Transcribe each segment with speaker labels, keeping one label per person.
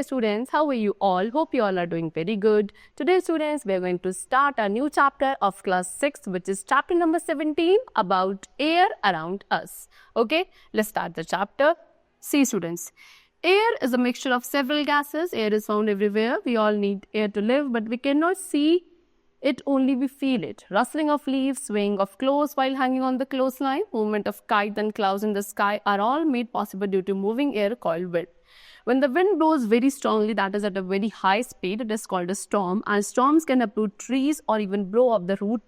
Speaker 1: students, how are you all? Hope you all are doing very good. Today students, we are going to start a new chapter of class 6, which is chapter number 17 about air around us. Okay, let's start the chapter. See students, air is a mixture of several gases. Air is found everywhere. We all need air to live, but we cannot see it, only we feel it. Rustling of leaves, swaying of clothes while hanging on the clothesline, movement of kite and clouds in the sky are all made possible due to moving air called wind. When the wind blows very strongly, that is at a very high speed, it is called a storm, and storms can uproot trees or even blow up the root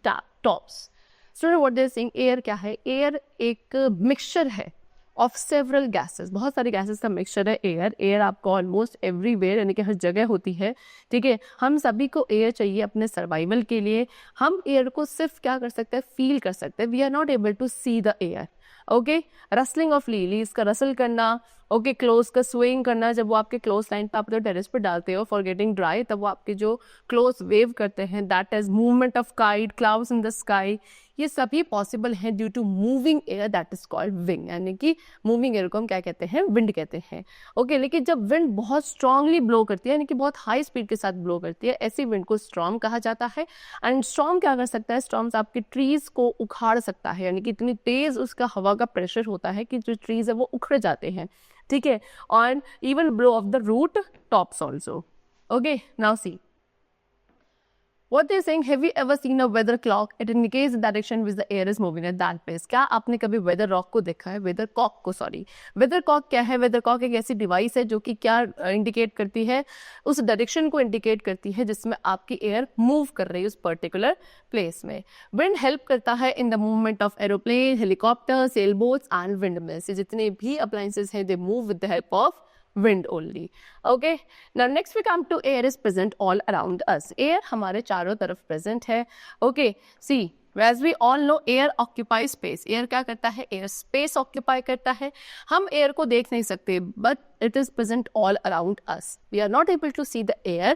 Speaker 1: tops. So what they are saying, air क्या है? Air एक mixture है of several gases, बहुत सारे gases का mixture है air. Air आपको almost everywhere यानी कि हर जगह होती है. ठीक है, हम सभी को एयर चाहिए अपने सर्वाइवल के लिए. हम एयर को सिर्फ क्या कर सकते हैं? फील कर सकते हैं. We are not able to see the air. Okay, rustling of leaves का रसल करना, ओके, क्लोथ्स का स्विंग करना. जब वो आपके क्लोथ्स लाइन पर आप टेरेस पर डालते हो फॉर गेटिंग ड्राई, तब वो आपके जो क्लोथ्स वेव करते हैं, that is movement of kite, clouds in the sky. ये सभी पॉसिबल है due to moving air, that is called wind. यानी कि मूविंग एयर को हम क्या कहते हैं? विंड कहते हैं. ओके, लेकिन जब विंड बहुत स्ट्रांगली ब्लो करती है, यानी कि बहुत हाई स्पीड के साथ ब्लो करती है, ऐसी विंड को स्टॉर्म कहा जाता है. एंड स्टॉर्म क्या कर सकता है? स्टॉर्म्स आपके ट्रीज को उखाड़ सकता है, यानी कि इतनी तेज उसका हवा का प्रेशर होता है कि जो ट्रीज है वो उखड़ जाते हैं. ठीक है, और even blow off the root tops also. Okay, now see what they are saying. Have you ever seen a weather clock? It indicates the direction which the air is moving at that pace. क्या आपने कभी weather rock को देखा है? weather cock को, sorry, weather cock क्या है? weather cock एक ऐसी डिवाइस है जो कि क्या इंडिकेट करती है? उस डायरेक्शन को इंडिकेट करती है जिसमें आपकी एयर मूव कर रही है उस पर्टिकुलर प्लेस में. विंड हेल्प करता है in the movement of aeroplane, helicopter, sail boats and windmills. जितने भी अप्लायंसेस हैं, they move with the help of wind only. Okay, now next we come to air is present all around us. air हमारे चारों तरफ present है. Okay, see, as we all know, air occupies space. air क्या करता है? air space occupy करता है. हम air को देख नहीं सकते, but it is present all around us. We are not able to see the air,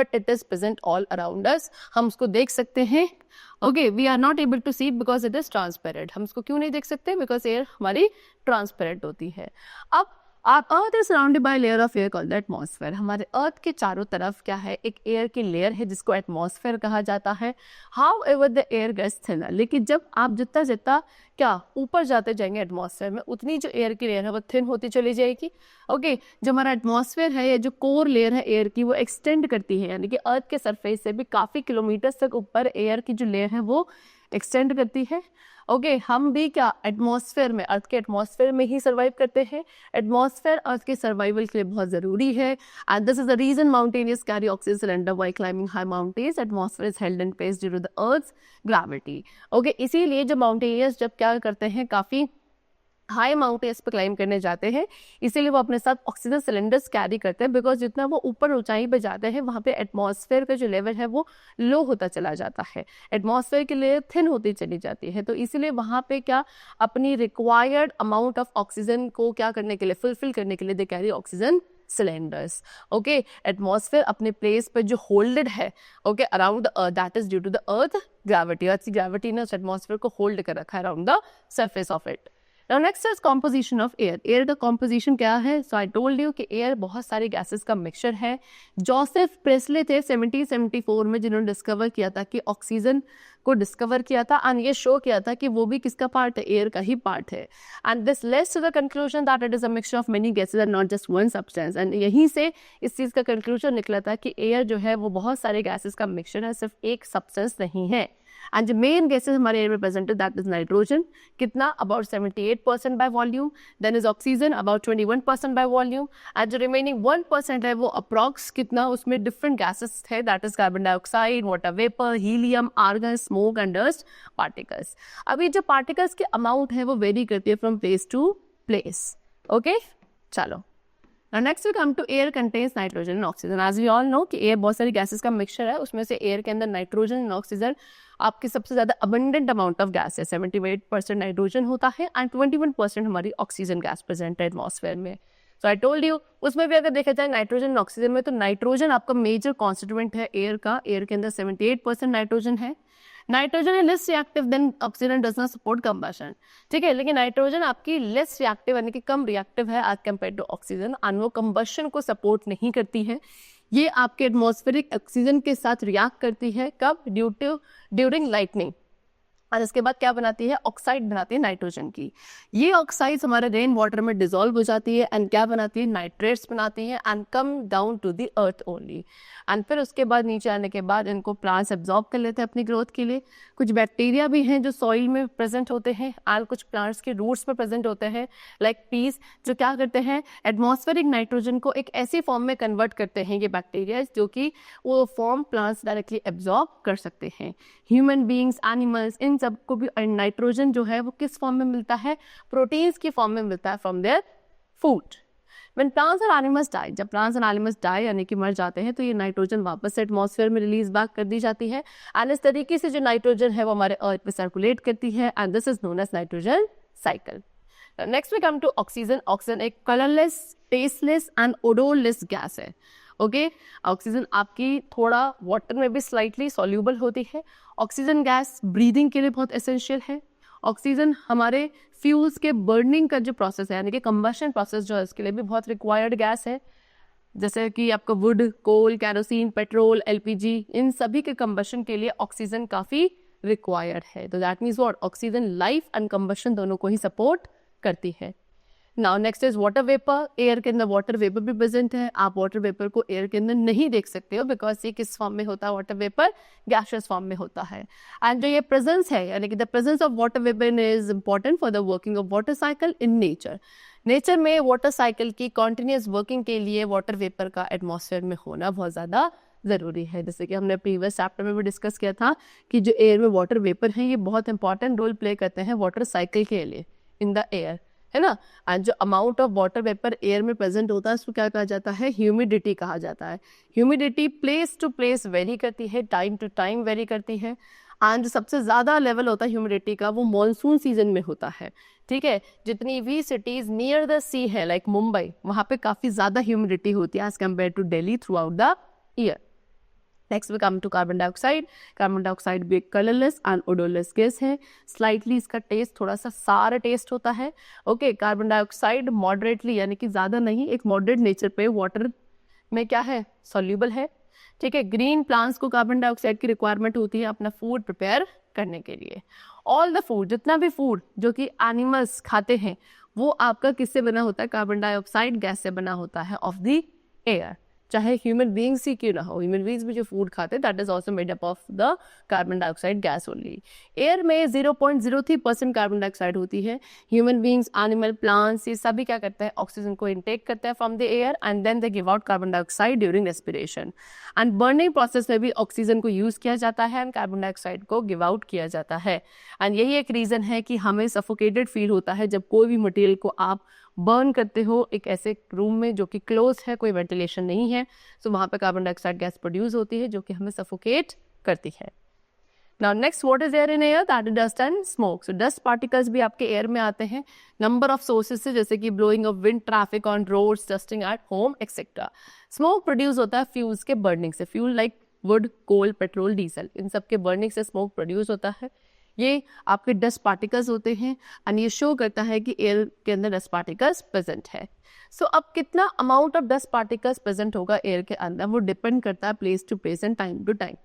Speaker 1: but it is present all around us. हम उसको देख सकते हैं. Okay, we are not able to see it because it is transparent. हम उसको क्यों नहीं देख सकते? Because air हमारी transparent होती है. अब earth is surrounded by layer of air called the atmosphere. हमारे अर्थ के चारों तरफ क्या है? एक एयर की लेयर है जिसको एटमॉस्फेयर कहा जाता है. However the air gets thinner, लेकिन जब आप जितना जितना क्या ऊपर जाते जाएंगे एटमॉस्फेयर में, उतनी जो एयर की लेयर है वो थिन होती चली जाएगी. ओके, जो हमारा एटमॉस्फेयर है या जो कोर लेयर है एयर की, वो एक्सटेंड करती है, यानी कि अर्थ के सरफेस से भी काफ़ी किलोमीटर तक ऊपर एयर की जो लेयर है वो एक्सटेंड करती है. ओके, हम भी क्या एटमॉस्फेयर में, अर्थ के एटमॉस्फेयर में ही सर्वाइव करते हैं. एटमॉस्फेयर अर्थ के सर्वाइवल के लिए बहुत ज़रूरी है. And this is the reason mountaineers carry oxygen cylinder while climbing high mountains. Atmosphere is held in place due to the earth's gravity. Okay, इसीलिए जब माउंटेनियर्स जब क्या करते हैं, काफ़ी हाई माउंटेन्स पर क्लाइम करने जाते हैं, इसीलिए वो अपने साथ ऑक्सीजन सिलेंडर्स कैरी करते हैं. बिकॉज जितना वो ऊपर ऊंचाई पर जाते हैं, वहाँ पे एटमॉस्फेयर का जो लेवल है वो लो होता चला जाता है, एटमॉस्फेयर की लेयर थिन होती चली जाती है. तो इसीलिए वहाँ पे क्या अपनी रिक्वायर्ड अमाउंट ऑफ ऑक्सीजन को क्या करने के लिए, फुलफिल करने के लिए they carry oxygen cylinders. Okay, atmosphere अपने प्लेस पर जो होल्डेड है, okay, around the earth, that is due to the earth gravity. Earth की ग्रेविटी ने उस एटमॉस्फेयर को होल्ड कर रखा है around the surface of it. Now next is composition of air. Air का composition क्या है? So I told you कि air बहुत सारे gases का mixture है. जोसेफ प्रेस्ले थे 1774 में जिन्होंने डिस्कवर किया था कि ऑक्सीजन को डिस्कवर किया था, एंड ये शो किया था कि वो भी किसका पार्ट है? एयर का ही पार्ट है. And this leads to the conclusion that it is a mixture of many gases and not just one substance. And यहीं से इस चीज़ का कंक्लूजन निकला था कि एयर जो है वो बहुत सारे गैसेज का मिक्सचर है, सिर्फ एक सब्सटेंस नहीं है. एंड जो मेन गैसेज हमारे एयर में प्रेजेंट है, दैट इज नाइट्रोजन. कितना? About 78% by volume. Then is oxygen about 21% by volume. And जो रिमेनिंग 1% है वो अप्रॉक्स कितना, उसमें डिफरेंट गैसेस थे, that is carbon dioxide, water vapour, helium, argon, smoke and dust particles. अभी जो पार्टिकल्स की अमाउंट है वो वेरी करती है from place to place. Okay, चलो. Now next we come to air contains nitrogen and oxygen. As we all know कि air बहुत सारी gases का mixture है, उसमें से air के अंदर nitrogen and oxygen आपकी सबसे ज़्यादा abundant amount of gas है. 78% nitrogen होता है and 21% हमारी oxygen gas present है atmosphere में. So I told you, उसमें भी अगर देखा जाए नाइट्रोजन और ऑक्सीजन में, तो नाइट्रोजन आपका मेजर कॉन्स्टिट्यूएंट है एयर का. एयर के अंदर 78% नाइट्रोजन है. नाइट्रोजन है less reactive than oxygen, does not support combustion, ठीक है, लेकिन नाइट्रोजन आपकी लेस रिएक्टिव यानी कि कम रिएक्टिव है एज कम्पेयर टू ऑक्सीजन, और वो कंबशन को सपोर्ट नहीं करती है। ये आपके एटमॉस्फेरिक ऑक्सीजन के साथ रिएक्ट करती है, कब? ड्यूरिंग लाइटनिंग, और इसके बाद क्या बनाती है? ऑक्साइड बनाती है नाइट्रोजन की। ये ऑक्साइड्स हमारे रेन वाटर में डिसॉल्व हो जाती है एंड क्या बनाती है? नाइट्रेट्स बनाती है and come down to the earth only, and फिर उसके बाद नीचे आने के बाद इनको प्लांट्स एब्जॉर्ब कर लेते हैं अपनी ग्रोथ के लिए। कुछ बैक्टीरिया भी हैं जो सॉइल में प्रेजेंट होते हैं एंड कुछ प्लांट्स के रूट्स में प्रेजेंट होते हैं लाइक पीस, जो क्या करते हैं? एटमॉस्फेरिक नाइट्रोजन को एक ऐसी फॉर्म में कन्वर्ट करते हैं ये बैक्टीरिया, जो कि वो फॉर्म प्लांट्स डायरेक्टली एब्जॉर्ब कर सकते हैं। ह्यूमन बींग्स, एनिमल्स, इन सबको भी नाइट्रोजन जो है वो किस फॉर्म में मिलता है? प्रोटीन्स की फॉर्म में मिलता है from their food. When plants और एनिमल्स डाई, जब प्लांट्स और एनिमल्स डाई यानी कि मर जाते हैं तो ये नाइट्रोजन वापस से एटमॉस्फेयर में रिलीज बैक कर दी जाती है, एंड इस तरीके से जो नाइट्रोजन है वो हमारे अर्थ पे सर्कुलेट करती है, and this is known as nitrogen cycle. Next we come to oxygen. Oxygen एक colourless, tasteless and odourless gas है। ओके, ऑक्सीजन आपकी थोड़ा वाटर में भी स्लाइटली सॉल्यूबल होती है। ऑक्सीजन गैस ब्रीदिंग के लिए बहुत एसेंशियल है। ऑक्सीजन हमारे फ्यूल्स के बर्निंग का जो प्रोसेस है यानी कि कंबशन प्रोसेस जो है उसके लिए भी बहुत रिक्वायर्ड गैस है, जैसे कि आपका wood, coal, kerosene, petrol, LPG, इन सभी के कंबशन के लिए ऑक्सीजन काफी रिक्वायर्ड है। तो that means what? Oxygen life and combustion दोनों को ही सपोर्ट करती है। Now next is water vapour. Air के अंदर वाटर वेपर भी प्रेजेंट है। आप वाटर वेपर को एयर के अंदर नहीं देख सकते हो बिकॉज ये किस फॉर्म में होता है? वाटर वेपर गैसियस फॉर्म में होता है। एंड जो ये प्रेजेंस है यानी कि the presence of water vapour is important for the working of water cycle in nature. Nature में वाटर साइकिल की कॉन्टिन्यूस वर्किंग के लिए वाटर वेपर का एटमॉस्फेयर में होना बहुत ज़्यादा ज़रूरी है। जैसे कि हमने प्रीवियस चैप्टर में भी डिस्कस किया था कि जो एयर में वाटर वेपर हैं ये बहुत इंपॉर्टेंट रोल प्ले करते हैं वाटर साइकिल के लिए इन द एयर, है ना। एंड जो amount of water vapour air में प्रेजेंट होता है उसको क्या कहा जाता है? ह्यूमिडिटी कहा जाता है। Humidity place to place vary करती है, टाइम टू टाइम वेरी करती है, एंड जो सबसे ज़्यादा लेवल होता है ह्यूमिडिटी का वो मॉनसून सीजन में होता है, ठीक है। जितनी भी सिटीज़ नियर द सी है लाइक मुंबई, वहाँ पे काफ़ी ज़्यादा ह्यूमिडिटी होती है as compare to Delhi throughout the year. Next we come to carbon dioxide. Carbon dioxide भी एक कलरलेस एंड ओडोरलेस गैस है। स्लाइटली इसका टेस्ट थोड़ा सा सार टेस्ट होता है। ओके, कार्बन डाइऑक्साइड मॉडरेटली यानी कि ज़्यादा नहीं, एक मॉडरेट नेचर पे वाटर में क्या है? सॉल्यूबल है, ठीक है। ग्रीन प्लांट्स को कार्बन डाइऑक्साइड की रिक्वायरमेंट होती है अपना फूड प्रिपेयर करने के लिए। ऑल द फूड, जितना भी फूड जो कि एनिमल्स खाते हैं वो आपका किससे बना होता है? कार्बन डाइऑक्साइड गैस से बना होता है ऑफ द एयर। चाहे ह्यूमन बींग्स ही क्यों ना हो, ह्यूमन बींग्स भी जो फूड खाते हैं that is also made up of the carbon dioxide gas only. Air में 0.03% कार्बन डाइऑक्साइड होती है। ह्यूमन बींग्स, एनिमल, प्लांट्स, ये सभी क्या करते हैं? ऑक्सीजन को इनटेक करते हैं from the air and then they give out carbon dioxide during respiration. And burning process में भी ऑक्सीजन को यूज किया जाता है एंड कार्बन डाइऑक्साइड को गिव आउट किया जाता है। एंड यही एक रीजन है कि हमें सफोकेटेड फील होता है जब कोई भी मटेरियल को आप बर्न करते हो एक ऐसे रूम में जो कि क्लोज है, कोई वेंटिलेशन नहीं है, सो वहाँ पे कार्बन डाइऑक्साइड गैस प्रोड्यूस होती है जो कि हमें सफोकेट करती है। Now next, what is air in air? That is dust and smoke. So dust particles भी आपके एयर में आते हैं नंबर ऑफ सोर्सेज से, जैसे कि blowing off wind, traffic on roads, dusting at home etcetera. Smoke produce होता है फ्यूल्स के बर्निंग से। Fuel like wood, coal, petrol, diesel, इन सब के बर्निंग से स्मोक प्रोड्यूस होता है। ये आपके डस्ट पार्टिकल्स होते हैं एंड ये शो करता है कि एयर के अंदर डस्ट पार्टिकल्स प्रेजेंट है। सो अब कितना amount of dust particles present होगा एयर के अंदर वो डिपेंड करता है place to place and time to time.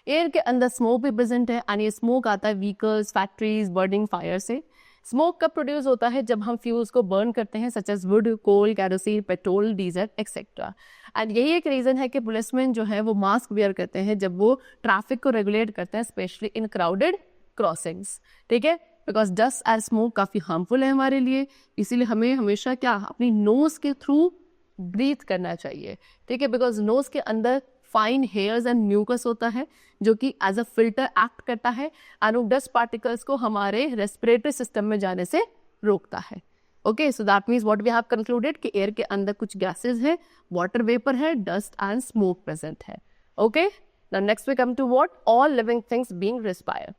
Speaker 1: Air के अंदर स्मोक भी प्रेजेंट है एंड ये स्मोक आता है व्हीकल्स, फैक्ट्रीज, बर्निंग फायर से। स्मोक कब प्रोड्यूस होता है? जब हम फ्यूल्स को बर्न करते हैं such as wood, coal, kerosene, petrol, diesel etcetera. And यही एक रीजन है कि पुलिसमैन जो है वो मास्क वेयर करते हैं जब वो ट्रैफिक को रेगुलेट करते हैं, स्पेशली इन क्राउडेड क्रॉसिंग्स, ठीक है। बिकॉज डस्ट एंड स्मोक काफी हार्मफुल है हमारे लिए, इसीलिए हमें हमेशा क्या अपनी नोज के थ्रू ब्रीथ करना चाहिए, ठीक है। बिकॉज नोज के अंदर फाइन हेयर्स एंड म्यूकस होता है जो कि एज अ फिल्टर एक्ट करता है एंड वो डस्ट पार्टिकल्स को हमारे रेस्पिरेटरी सिस्टम में जाने से रोकता है। Okay, so that means what we have concluded कि एयर के अंदर कुछ गैसेज है, वाटर वेपर है, डस्ट एंड स्मोक प्रेजेंट है। Okay, now next we come to what? All living things being respire.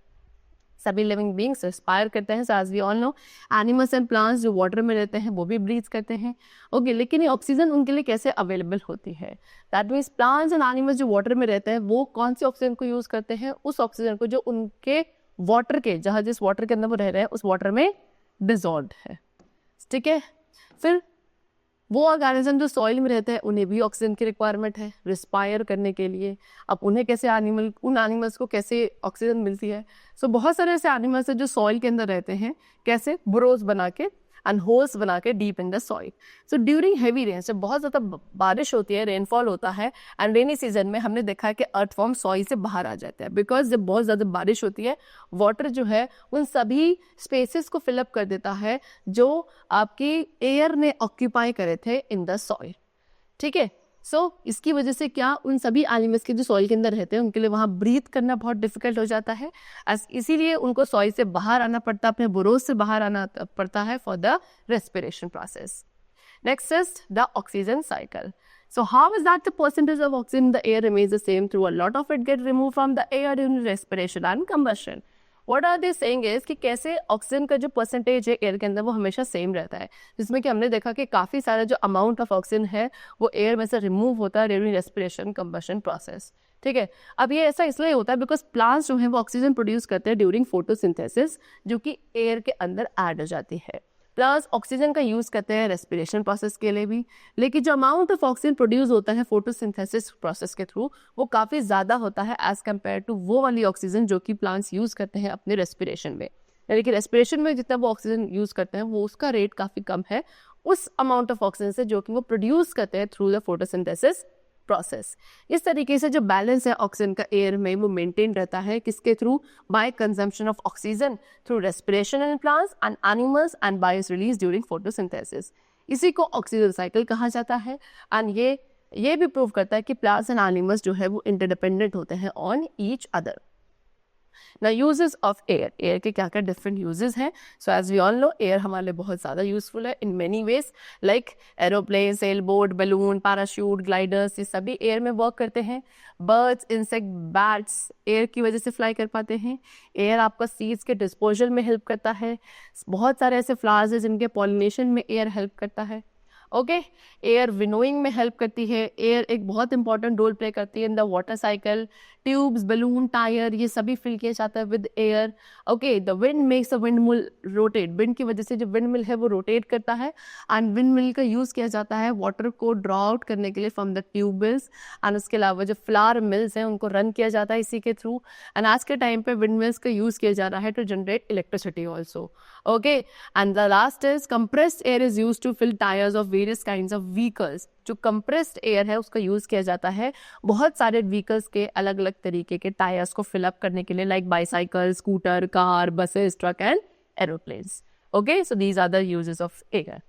Speaker 1: सभी लिविंग बींग्स रेस्पायर करते हैं, as we all know. Animals and plants जो वाटर में रहते हैं वो भी ब्रीथ करते हैं, ओके। लेकिन ये ऑक्सीजन उनके लिए कैसे अवेलेबल होती है? That means plants and animals जो वाटर में रहते हैं वो कौन सी ऑक्सीजन को यूज करते हैं? उस ऑक्सीजन को जो उनके वाटर के, जहाँ जिस वाटर के अंदर वो रह रहे हैं उस वाटर में डिजॉल्व है, ठीक है। फिर वो ऑर्गेनिज्म जो सॉइल में रहते हैं उन्हें भी ऑक्सीजन की रिक्वायरमेंट है रिस्पायर करने के लिए। अब उन्हें कैसे उन एनिमल्स को कैसे ऑक्सीजन मिलती है? सो बहुत सारे ऐसे एनिमल्स हैं जो सॉइल के अंदर रहते हैं, कैसे? बुरोज बना के एंड होल्स बना के deep in the soil. So during heavy rain, जब बहुत ज़्यादा बारिश होती है, रेनफॉल होता है एंड रेनी सीजन में हमने देखा है कि अर्थवॉर्म सॉइल से बाहर आ जाता है, बिकॉज जब बहुत ज़्यादा बारिश होती है वाटर जो है उन सभी स्पेसेस को फिलअप कर देता है जो आपकी एयर ने ऑक्यूपाई करे थे इन द सॉइल, ठीक है। सो इसकी वजह से क्या उन सभी एनिमल्स के जो सॉइल के अंदर रहते हैं उनके लिए वहाँ ब्रीथ करना बहुत डिफिकल्ट हो जाता है, इसीलिए उनको सॉइल से बाहर आना पड़ता है, अपने बुरोज से बाहर आना पड़ता है for the respiration process. Next is the oxygen cycle. So how is that the percentage of oxygen in the air remains the same through a lot of it get removed from the air during respiration and combustion? What are they saying is कि कैसे oxygen का जो percentage है air के अंदर वो हमेशा same रहता है, जिसमें कि हमने देखा कि काफ़ी सारा जो अमाउंट ऑफ ऑक्सीजन है वो एयर में से रिमूव होता है ड्यूरिंग रेस्पिरेशन कंबशन प्रोसेस, ठीक है। अब ये ऐसा इसलिए होता है बिकॉज प्लांट्स जो है वो ऑक्सीजन प्रोड्यूस करते हैं ड्यूरिंग फोटोसिंथेसिस, जो कि एयर के अंदर ऐड हो जाती है। प्लस ऑक्सीजन का यूज़ करते हैं रेस्पिरेशन प्रोसेस के लिए भी, लेकिन जो अमाउंट ऑफ ऑक्सीजन प्रोड्यूस होता है फोटोसिंथेसिस प्रोसेस के थ्रू वो काफ़ी ज़्यादा होता है एज़ कम्पेयर टू वो वाली ऑक्सीजन जो कि प्लांट्स यूज़ करते हैं अपने रेस्पिरेशन में। यानी कि रेस्पिरेशन में जितना वो ऑक्सीजन यूज़ करते हैं वो उसका रेट काफ़ी कम है उस अमाउंट ऑफ ऑक्सीजन से जो कि वो प्रोड्यूस करते हैं थ्रू द फोटोसिंथेसिस प्रोसेस। इस तरीके से जो बैलेंस है ऑक्सीजन का एयर में वो मेंटेन रहता है, किसके through? By consumption of oxygen through respiration in plants and animals and by its release during photosynthesis. इसी को ऑक्सीजन साइकिल कहा जाता है एंड ये भी प्रूव करता है कि प्लांट्स एंड एनिमल्स जो है वो इंटरडिपेंडेंट होते हैं ऑन ईच अदर। ना यूजेस ऑफ एयर, एयर के क्या क्या डिफरेंट यूजेस हैं? So as we all know air हमारे लिए बहुत ज़्यादा यूजफुल है in many ways, like aeroplane, sail boat, balloon, parachute, gliders, ये सभी एयर में वर्क करते हैं। बर्ड्स, इंसेक्ट, बैट्स एयर की वजह से फ्लाई कर पाते हैं। एयर आपका सीड्स के डिस्पोजल में हेल्प करता है। बहुत सारे ऐसे फ्लावर्स हैं जिनके पॉलिनेशन में एयर हेल्प करता है, ओके। एयर विनोइंग में हेल्प करती है। एयर एक बहुत इंपॉर्टेंट रोल प्ले करती है in the water cycle. Tubes, balloon, tyre ये सभी फिल किया जाता है with air, okay. The wind makes a wind mill rotate, wind की वजह से जो विंड मिल है वो रोटेट करता है एंड विंड मिल का यूज़ किया जाता है वाटर को ड्रॉ आउट करने के लिए फ्रॉम द ट्यूबवेल्स एंड उसके अलावा जो फ्लावर मिल्स हैं उनको रन किया जाता है इसी के थ्रू। एंड आज के टाइम पे विंड मिल्स का यूज़ किया जा रहा है to generate electricity also, okay. And the last is compressed air is use to fill tyres of various kinds of vehicles. जो कंप्रेस्ड एयर है उसका यूज़ किया जाता है बहुत सारे व्हीकल्स के अलग अलग तरीके के टायर्स को फिलअप करने के लिए, like bicycle, scooter, car, buses, truck and aeroplanes, okay. So these are the uses of air.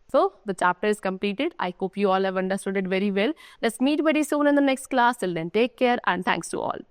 Speaker 1: So the chapter is completed. I hope you all have understood it very well. Let's meet very soon in the next class. Till then, take care and thanks to all.